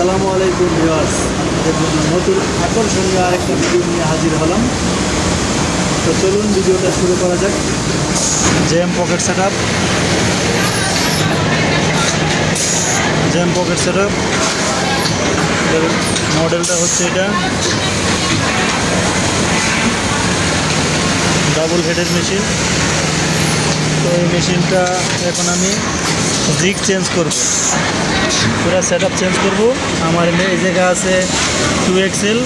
আসসালামু আলাইকুম ভিউয়ার্স, নতুন আকর্ষণীয় আরেকটা ভিডিও নিয়ে হাজির হলাম। তো চলুন ভিডিওটা শুরু করা যাক। জেএম পকেট সেটআপ, মডেলটা হচ্ছে এটা ডাবল হেডের মেশিন। তো এই মেশিনটা এখন আমি জিগ চেঞ্জ করব, পুরো সেটআপ চেঞ্জ করব। আমার এই জায়গা আছে 2XL,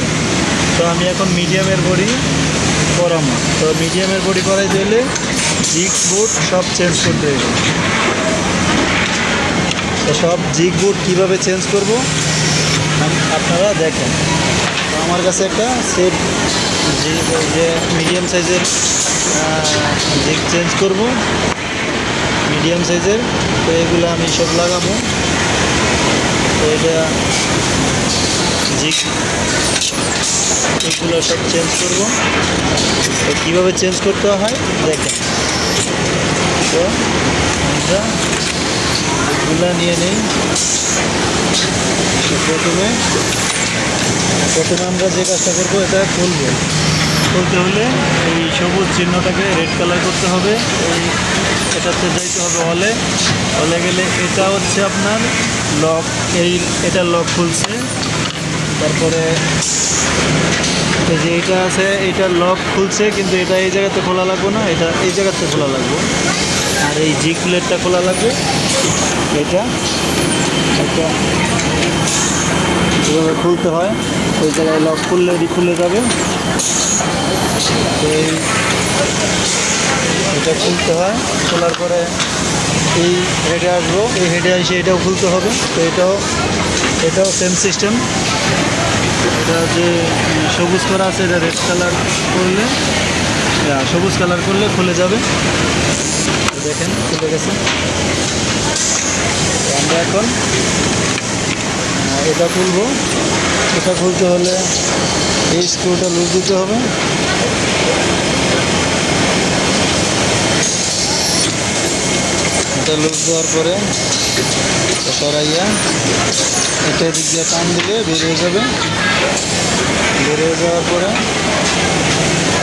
তো আমি এখন মিডিয়ামের বডি করাবো। তো মিডিয়ামের বডি করাইতে হলে জিগ বুট সব চেঞ্জ করতে হবে। তো সব জিগ বুট কীভাবে চেঞ্জ করব আপনারা দেখেন। তো আমার কাছে একটা সেট যে মিডিয়াম সাইজের জিগ চেঞ্জ করব, মিডিয়াম সাইজের। তো এগুলো আমি সব লাগাবো। তো এটা জিগ এগুলো সব চেঞ্জ করব। তো কীভাবে চেঞ্জ করতে হয় দেখেন। তো আমরা এগুলো নিয়ে নিই। প্রথমে আমরা যে কাজটা করবো, এটা খুলতে হলে এই সবুজ চিহ্নটাকে রেড কালার করতে হবে। এটাতে যাইতে হবে হলে গেলে এটা হচ্ছে আপনার লক। এটা লক খুলছে। তারপরে এই যে এটা আছে, এটা লক খুলছে, কিন্তু এটা এই জায়গাতে খোলা লাগবে না, এটা এই জায়গাতে খোলা লাগবে। আর এই জিগ প্লেটটা খোলা লাগবে। এটা যেভাবে খুলতে হয়, ওই জায়গায় লক খুললে খুলে যাবে। তো এটা খুলতে হয়, খোলার পরে এই হেডে আসবো, এই হেডে এসে এটাও খুলতে হবে। তো এটাও সেম সিস্টেম। এটা যে সবুজ করা আছে, এটা রেড কালার করলে, সবুজ কালার করলে খুলে যাবে। দেখেন খুলে গেছে। আমরা এখন এটা খুলবো। এটা খুলতে হলে এই স্ক্রুটা লুজ দিতে হবে। এটা লুজ দেওয়ার পরে সরাইয়া এটা দিক দিয়ে টান দিলে বেরিয়ে যাবে। বেরিয়ে যাওয়ার পরে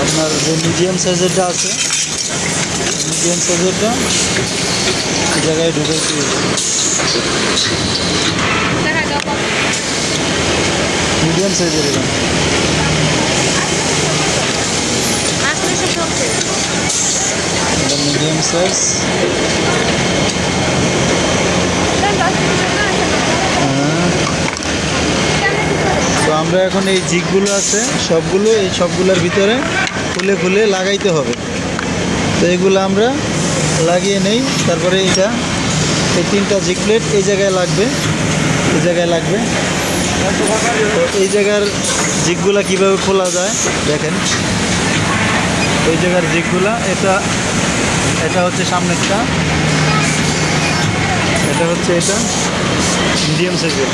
আপনার যে মিডিয়াম সাইজেরটা আছে, মিডিয়াম সাইজেরটা এই জায়গায় ঢুকাইতে হবে। মিডিয়াম সাইজের এটা মিডিয়াম সাইজ। তো আমরা এখন এই জিগগুলো আছে এই সবগুলোর ভিতরে খুলে লাগাইতে হবে। তো এগুলো আমরা লাগিয়ে নেই। তারপরে এই 3টা জিগ প্লেট এই জায়গায় লাগবে। তো এই জায়গার জিগগুলা কিভাবে খোলা যায় দেখেন। ওই জায়গার জিগগুলা এটা হচ্ছে সামনেরটা, এটা হচ্ছে এটা মিডিয়াম সাইজের।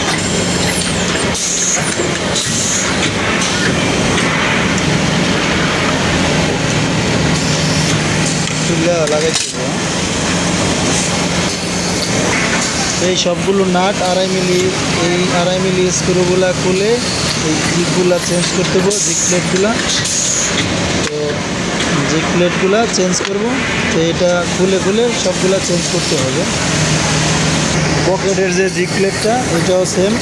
লাগাইতে এই সবগুলো নাট 2.5 মিলি স্ক্রুগুলা খুলে এই জিগগুলা চেঞ্জ করতে হবে, জিগ প্লেটগুলা। তো জিগ প্লেটগুলা চেঞ্জ করব। তো এটা খুলে সবগুলা চেঞ্জ করতে হবে। পকেটের যে জিগ প্লেটটা, এটাও সেম।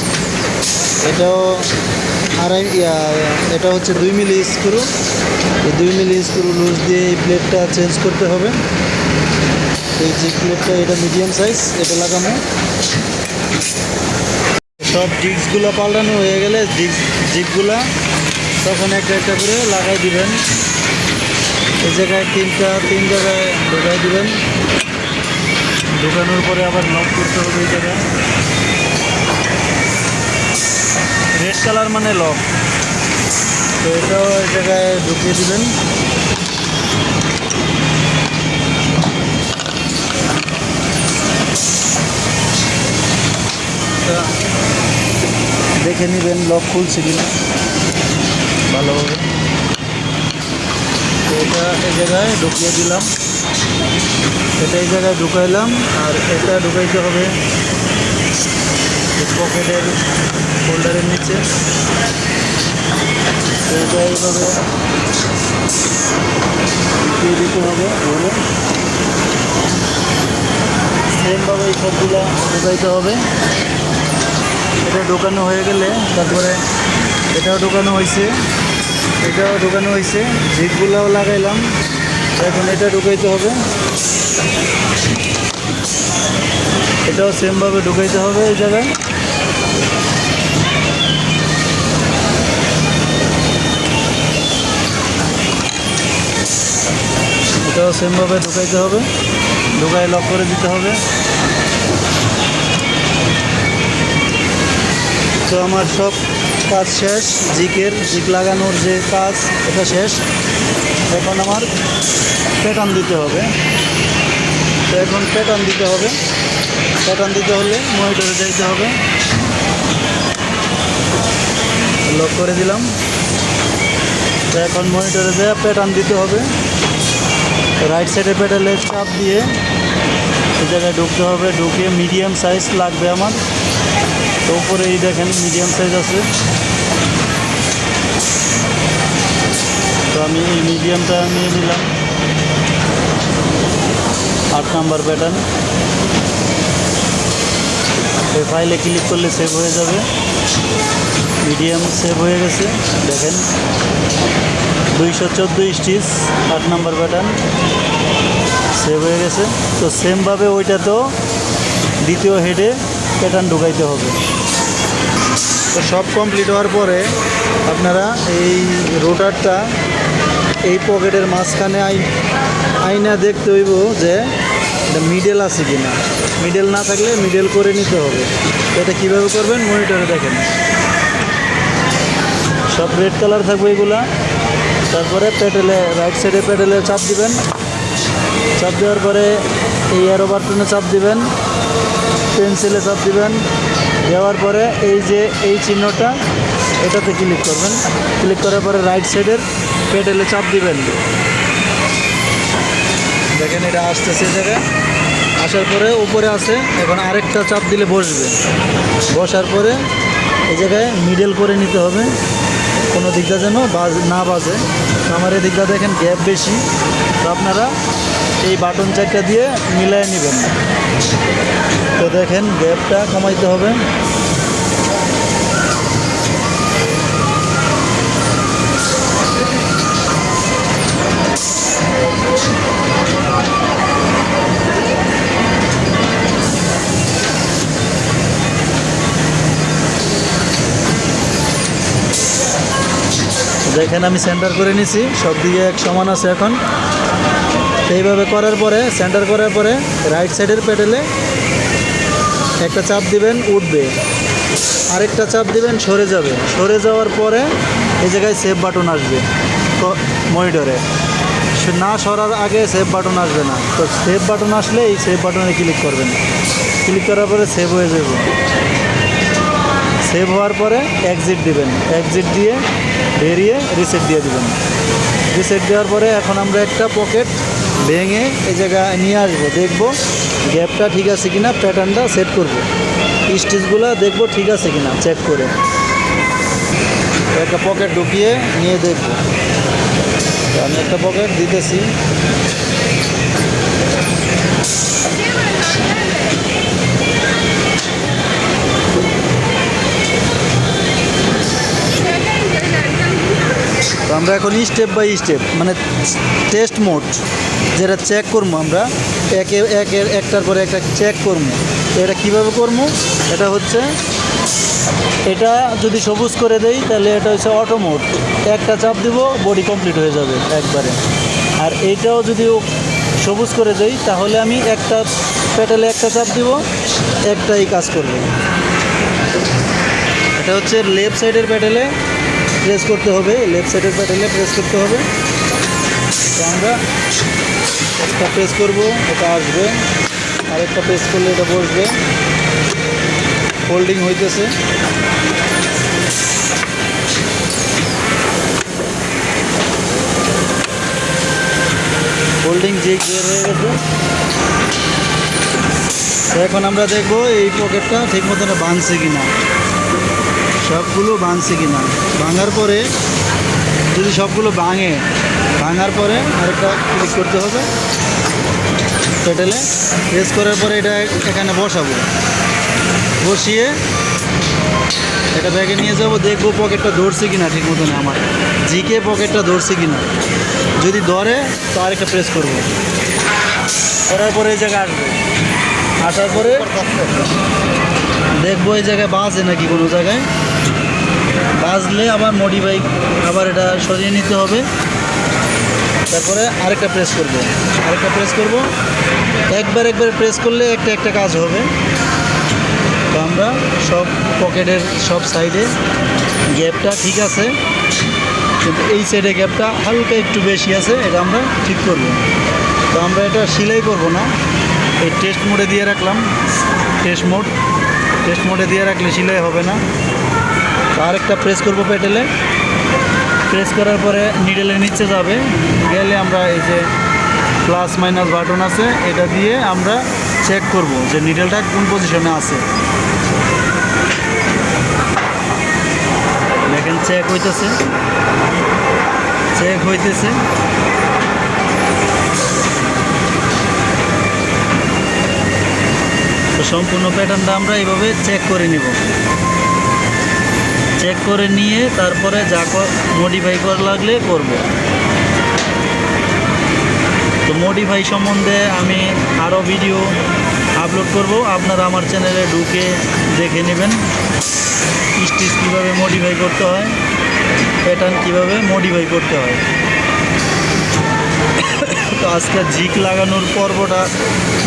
এটাও এটা হচ্ছে 2 মিলি স্ক্রু। এই 2 মিলি স্ক্রু লুজ দিয়ে এই প্লেটটা চেঞ্জ করতে হবে। এই জিগ প্লেটটা এটা মিডিয়াম সাইজ, এটা লাগানো। সব জিগসগুলো পাল্টানো হয়ে গেলে জিগগুলা তখন একটা করে লাগাই দিবেন। এই জায়গায় 3 জায়গায় ঢোকাই দিবেন। ঢোকানোর পরে আবার লক করতে হবে। এই জায়গায় রেড কালার মানে লক। তো এটাও এই জায়গায় ঢুকিয়ে দিবেন। দেখে নেবেন লক খুলছে কিনা ভালোভাবে। তো এটা এই জায়গায় ঢুকিয়ে দিলাম, এটা এই জায়গায় ঢুকাইলাম। আর এটা ঢুকাইতে হবে পকেটের হোল্ডারের নিচে। তো এটা এইভাবে দিয়ে দিতে হবে ধরে, সেমভাবে এই সবগুলো ঢোকাইতে হবে। এটা ঢোকানো হয়ে গেলে তারপরে এটাও ঢোকানো হয়েছে, এটাও ঢোকানো হয়েছে, জিপগুলোও লাগাইলাম। এখন এটা ঢুকাইতে হবে, এটাও সেমভাবে ঢুকাইতে হবে এই জায়গায়। এটাও সেমভাবে ঢুকাইতে হবে, ঢুকাই লক করে দিতে হবে। তো আমার সব কাজ শেষ, জিক লাগানোর যে কাজ এটা শেষ। এখন আমার প্যাটার্ন দিতে হবে। তো এখন প্যাটার্ন দিতে হবে, প্যাটার্ন দিতে হলে মনিটরে যাইতে হবে। লক করে দিলাম। তো এখন মনিটরে দেওয়া প্যাটার্ন দিতে হবে। রাইট সাইডে প্যাডেলে চাপ দিয়ে এই জায়গায় ঢুকতে হবে, ঢুকিয়ে মিডিয়াম সাইজ লাগবে আমার। তো উপরে এই দেখেন মিডিয়াম সাইজ আছে, তো আমি এই মিডিয়ামটা নিয়ে নিলাম। 8 নাম্বার প্যাটার্ন। এই ফাইলে ক্লিক করলে সেভ হয়ে যাবে। মিডিয়াম সেভ হয়ে গেছে দেখেন, 214 স্টিচ 8 নাম্বার প্যাটার্ন সেভ হয়ে গেছে। তো সেমভাবে ওইটা তো দ্বিতীয় হেডে প্যাটার্ন ঢুকাইতে হবে। তো সব কমপ্লিট হওয়ার পরে আপনারা এই রোটারটা এই পকেটের মাঝখানে আইনা দেখতে হইব যে মিডল আছে কি না। মিডল না থাকলে মিডল করে নিতে হবে। তো এটা কীভাবে করবেন মনিটরে দেখেন, সব রেড কালার থাকবে এগুলা। তারপরে প্যাডেলে রাইট সাইডে প্যাডেলে চাপ দিবেন, চাপ দেওয়ার পরে এই অ্যারো বাটনে চাপ দিবেন, পেন্সিলে চাপ দিবেন, দেওয়ার পরে এই যে এই চিহ্নটা এটাতে ক্লিক করবেন। ক্লিক করার পরে রাইট সাইডের প্যাডেলে চাপ দিবেন। দেখেন এটা আসতেছে জায়গায়, আসার পরে উপরে আছে। এখন আরেকটা চাপ দিলে বসবে, বসার পরে এই জায়গায় মিডল করে নিতে হবে, কোনো দিকটা যেন না বাজে। আমার এই দিকটা দেখেন গ্যাপ বেশি, তো আপনারা এই বাটন চারটা দিয়ে মিলাই নেবেন। তো দেখেন গ্যাপটা কমাইতে হবে। দেখেন আমি সেন্টার করে নিছি, সব দিকে এক সমান আছে। এখন এইভাবে করার পরে সেন্টার করার পরে রাইট সাইডের প্যাডেলে একটা চাপ দিবেন, উঠবে। আরেকটা চাপ দিবেন, সরে যাবে। সরে যাওয়ার পরে এই জায়গায় সেভ বাটন আসবে মনিটরে। না সরার আগে সেভ বাটন আসবে না। তো সেভ বাটন আসলে এই সেভ বাটনে ক্লিক করবেন। ক্লিক করার পরে সেভ হয়ে যাবে। সেভ হওয়ার পরে এক্সিট দিবেন, এক্সিট দিয়ে বেরিয়ে রিসেট দিয়ে দিবেন। রিসেট দেওয়ার পরে এখন আমরা একটা পকেট ভেঙে এই জায়গায় নিয়ে আসবো, দেখবো গ্যাপটা ঠিক আছে কিনা, প্যাটার্নটা সেট করব, স্টিচগুলো দেখবো ঠিক আছে কিনা চেক করে। একটা পকেট ঢুকিয়ে নিয়ে দেখব। আমি একটা পকেট দিতেছি। তো আমরা এখন স্টেপ বাই স্টেপ মানে টেস্ট মোড যেটা চেক করবো, আমরা একটার পরে একটা চেক করবো। তো এটা কীভাবে করবো, এটা হচ্ছে এটা যদি সবুজ করে দেই তাহলে এটা হচ্ছে অটো মোড। একটা চাপ দিব, বডি কমপ্লিট হয়ে যাবে একবারে। আর এইটাও যদি সবুজ করে দেই তাহলে আমি একটা প্যাডেলে একটা চাপ দিব, একটাই কাজ করবে। এটা হচ্ছে লেফট সাইডের প্যাডেলে প্রেস করতে হবে, লেফট সাইডের প্যাডেলে প্রেস করতে হবে। তো আমরা একটা প্রেস করব, এটা আসবে। আরেকটা প্রেস করলে এটা বসবে। ফোল্ডিং হইতেছে। ফোল্ডিং যে বের হয়ে গেছে। তো এখন আমরা দেখবো এই পকেটটা ঠিক মতন বাঁধছে কিনা। সবগুলো ভাঙছে কিনা। ভাঙার পরে যদি সবগুলো ভাঙার পরে আরেকটা ক্লিক করতে হবে পেডেলে। প্রেস করার পরে এটা এখানে বসাবো, বসিয়ে এটা ব্যাগে নিয়ে যাব, দেখবো পকেটটা ধরছে কিনা ঠিক মতন, আমার জিকে পকেটটা ধরছে কিনা। যদি ধরে তো আরেকটা প্রেস করবো, করার পরে এই জায়গায় আসবে, আসার পরে দেখবো এই জায়গায় বাজে নাকি, কোনো জায়গায় বাজলে আবার মডিফাই আবার এটা সরিয়ে নিতে হবে। তারপরে আরেকটা প্রেস করব, একবার প্রেস করলে একটা কাজ হবে। তো আমরা সব পকেটের সব সাইডে গ্যাপটা ঠিক আছে, কিন্তু এই সাইডে গ্যাপটা হালকা একটু বেশি আছে, এটা আমরা ঠিক করব। তো আমরা এটা সেলাই করব না, এই টেস্ট মোডে দিয়ে রাখলাম। টেস্ট মোডে দিয়ে রাখলে সেলাই হবে না। তো আরেকটা প্রেস করব পেডেলে। প্রেস করার পরে নিডেলের নিচে যাবে, গেলে আমরা এই যে প্লাস মাইনাস বাটন আছে, এটা দিয়ে আমরা চেক করব যে নিডেলটা কোন পজিশনে আছে। দেখেন চেক হইতেছে। তো সম্পূর্ণ প্যাটার্নটা আমরা এইভাবে চেক করে নিব। চেক করে নিয়ে তারপরে যা মডিফাই করা লাগলে করব। তো মডিফাই সম্বন্ধে আমি আরও ভিডিও আপলোড করব, আপনারা আমার চ্যানেলে ঢুকে দেখে নেবেন স্টিচ কীভাবে মডিফাই করতে হয়, প্যাটার্ন কীভাবে মডিফাই করতে হয়। তো আজকে জিক লাগানোর পর্বটা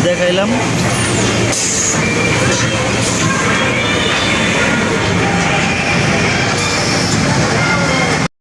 দেখাইলাম।